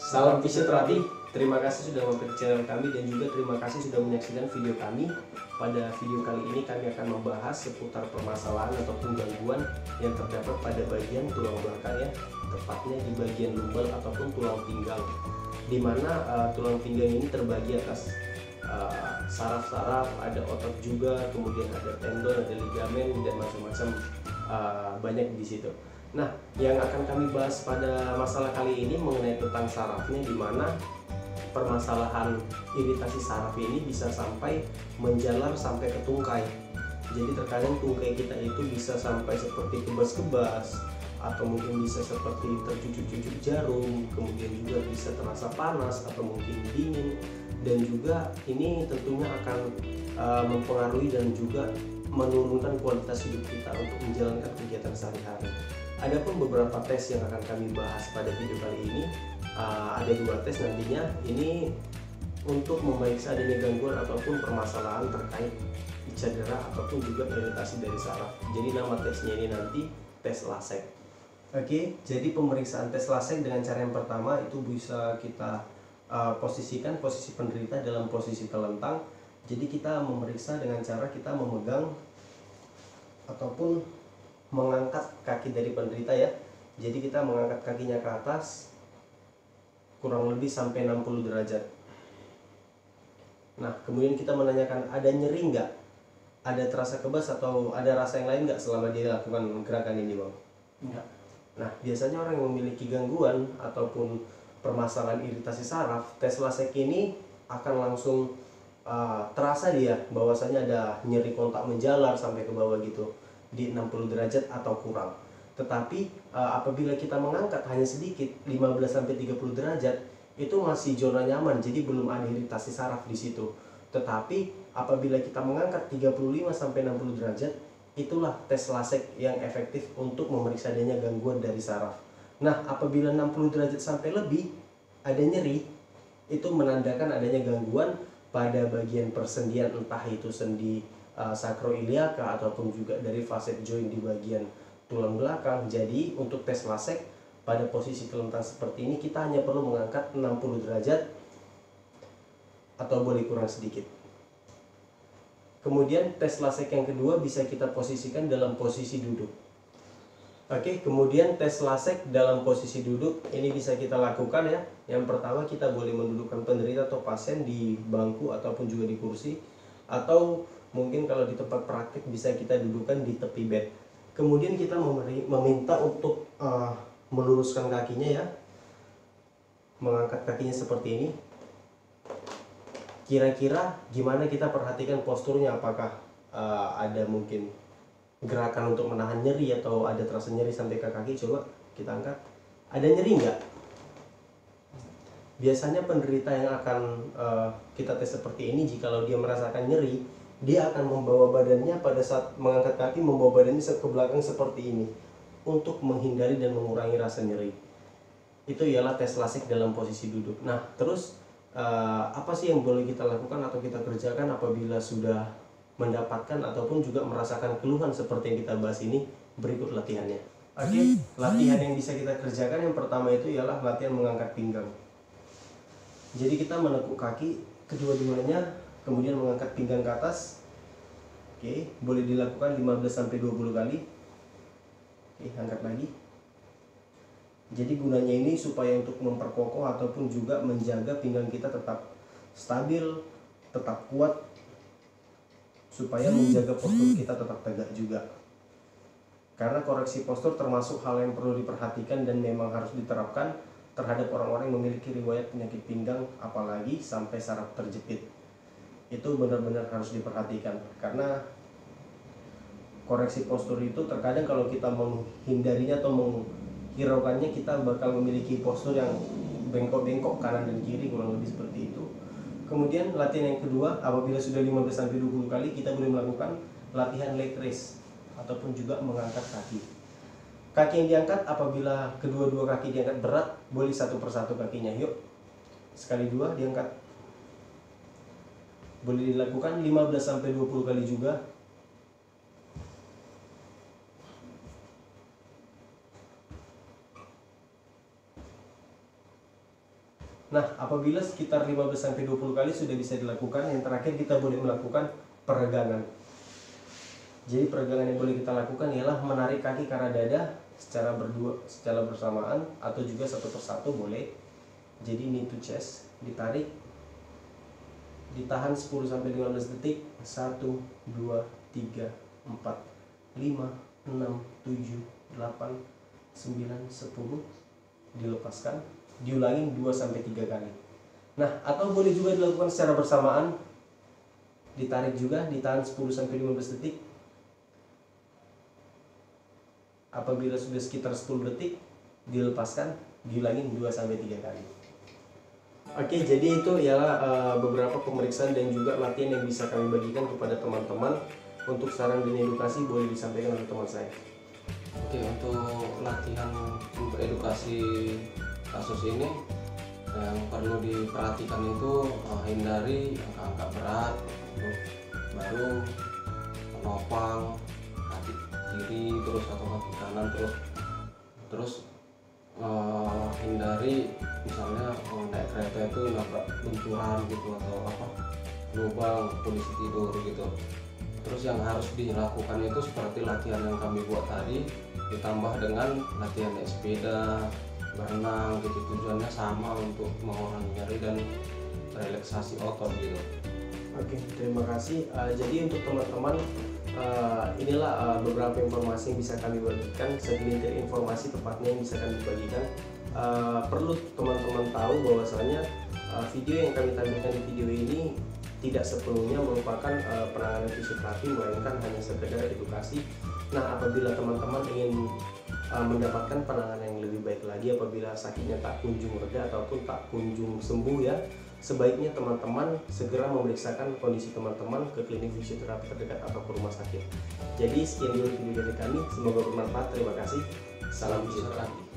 Salam fisioterapi. Terima kasih sudah mampir ke channel kami dan juga terima kasih sudah menyaksikan video kami. Pada video kali ini kami akan membahas seputar permasalahan ataupun gangguan yang terdapat pada bagian tulang belakang ya, tepatnya di bagian lumbal ataupun tulang pinggang. Di mana tulang pinggang ini terbagi atas saraf-saraf, ada otot juga, kemudian ada tendon, ada ligamen dan macam-macam banyak di situ. Nah, yang akan kami bahas pada masalah kali ini mengenai tentang sarafnya, di mana permasalahan iritasi saraf ini bisa sampai menjalar sampai ke tungkai. Jadi terkadang tungkai kita itu bisa sampai seperti kebas-kebas, atau mungkin bisa seperti tercucuk-cucuk jarum, kemudian juga bisa terasa panas atau mungkin dingin, dan juga ini tentunya akan mempengaruhi dan juga menurunkan kualitas hidup kita untuk menjalankan kegiatan sehari-hari. Adapun beberapa tes yang akan kami bahas pada video kali ini, ada dua tes nantinya. Ini untuk memeriksa adanya gangguan ataupun permasalahan terkait cedera ataupun juga iritasi dari saraf. Jadi nama tesnya ini nanti tes lasek. Oke, jadi pemeriksaan tes lasek dengan cara yang pertama itu bisa kita posisikan posisi penderita dalam posisi telentang. Jadi kita memeriksa dengan cara kita memegang ataupun mengangkat kaki dari penderita ya. Jadi kita mengangkat kakinya ke atas kurang lebih sampai 60 derajat. Nah, kemudian kita menanyakan ada nyeri nggak? Ada terasa kebas atau ada rasa yang lain nggak selama dia lakukan gerakan ini, Bang? Enggak. Nah, biasanya orang yang memiliki gangguan ataupun permasalahan iritasi saraf, tes lasek ini akan langsung terasa dia bahwasanya ada nyeri kontak menjalar sampai ke bawah gitu di 60 derajat atau kurang. Tetapi apabila kita mengangkat hanya sedikit 15-30 derajat itu masih zona nyaman, jadi belum ada iritasi saraf di situ. Tetapi apabila kita mengangkat 35-60 derajat, itulah tes lasek yang efektif untuk memeriksa adanya gangguan dari saraf. Nah, apabila 60 derajat sampai lebih ada nyeri, itu menandakan adanya gangguan pada bagian persendian, entah itu sendi sakroiliaka ataupun juga dari facet joint di bagian tulang belakang. Jadi untuk tes lasek pada posisi telentang seperti ini kita hanya perlu mengangkat 60 derajat atau boleh kurang sedikit. Kemudian tes lasek yang kedua bisa kita posisikan dalam posisi duduk. Oke, kemudian tes lasek dalam posisi duduk ini bisa kita lakukan ya. Yang pertama kita boleh mendudukkan penderita atau pasien di bangku ataupun juga di kursi, atau mungkin kalau di tempat praktik bisa kita dudukkan di tepi bed. Kemudian kita meminta untuk meluruskan kakinya ya, mengangkat kakinya seperti ini. Kira-kira gimana kita perhatikan posturnya, apakah ada mungkin gerakan untuk menahan nyeri atau ada terasa nyeri sampai ke kaki. Coba kita angkat, ada nyeri nggak? Biasanya penderita yang akan kita tes seperti ini, jikalau dia merasakan nyeri, dia akan membawa badannya pada saat mengangkat kaki, membawa badannya ke belakang seperti ini untuk menghindari dan mengurangi rasa nyeri. Itu ialah tes lasik dalam posisi duduk. Nah, terus apa sih yang boleh kita lakukan atau kita kerjakan apabila sudah mendapatkan ataupun juga merasakan keluhan seperti yang kita bahas ini? Berikut latihannya. Oke, latihan yang bisa kita kerjakan yang pertama itu ialah latihan mengangkat pinggang. Jadi kita menekuk kaki kedua-duanya, kemudian mengangkat pinggang ke atas. Oke, boleh dilakukan 15-20 kali. Oke, angkat lagi. Jadi gunanya ini supaya untuk memperkokoh ataupun juga menjaga pinggang kita tetap stabil, tetap kuat, supaya menjaga postur kita tetap tegak juga. Karena koreksi postur termasuk hal yang perlu diperhatikan dan memang harus diterapkan terhadap orang-orang yang memiliki riwayat penyakit pinggang, apalagi sampai saraf terjepit. Itu benar-benar harus diperhatikan, karena koreksi postur itu terkadang kalau kita menghindarinya atau menghiraukannya, kita bakal memiliki postur yang bengkok-bengkok kanan dan kiri, kurang lebih seperti itu. Kemudian latihan yang kedua, apabila sudah 15-20 kali, kita boleh melakukan latihan leg raise ataupun juga mengangkat kaki. Kaki yang diangkat, apabila kedua-dua kaki diangkat berat, boleh satu persatu kakinya. Yuk, sekali dua diangkat. Boleh dilakukan 15-20 kali juga. Nah, apabila sekitar 15-20 kali sudah bisa dilakukan, yang terakhir kita boleh melakukan peregangan. Jadi peregangan yang boleh kita lakukan ialah menarik kaki ke arah dada secara bersamaan atau juga satu persatu boleh. Jadi knee to chest, ditarik, ditahan 10-15 detik. 1, 2, 3, 4, 5, 6, 7, 8, 9, 10. Dilepaskan, diulangi 2-3 kali. Nah, atau boleh juga dilakukan secara bersamaan. Ditarik juga, ditahan 10-15 detik. Apabila sudah sekitar 10 detik, dilepaskan, diulangi 2-3 kali. Oke, jadi itu ialah beberapa pemeriksaan dan juga latihan yang bisa kami bagikan kepada teman-teman. Untuk saran dan edukasi boleh disampaikan oleh teman saya. Oke, untuk latihan untuk edukasi kasus ini yang perlu diperhatikan itu hindari angkat-angkat berat, baru menopang kaki kiri terus atau kaki kanan terus hindari misalnya naik kereta itu nabrak benturan gitu atau lubang posisi tidur gitu. Terus yang harus dilakukan itu seperti latihan yang kami buat tadi, ditambah dengan latihan naik sepeda, berenang gitu. Tujuannya sama untuk mengurangi nyeri dan relaksasi otot gitu. Oke, terima kasih. Jadi untuk teman-teman, inilah beberapa informasi yang bisa kami bagikan, segelintir informasi tepatnya yang bisa kami bagikan. Perlu teman-teman tahu bahwasanya video yang kami tampilkan di video ini tidak sepenuhnya merupakan penanganan fisioterapi, melainkan hanya sekedar edukasi. Nah, apabila teman-teman ingin mendapatkan penanganan yang lebih baik lagi, apabila sakitnya tak kunjung reda ataupun tak kunjung sembuh ya, sebaiknya teman-teman segera memeriksakan kondisi teman-teman ke klinik fisioterapi terdekat atau ke rumah sakit. Jadi sekian dulu video dari kami, semoga bermanfaat. Terima kasih. Salam fisioterapi.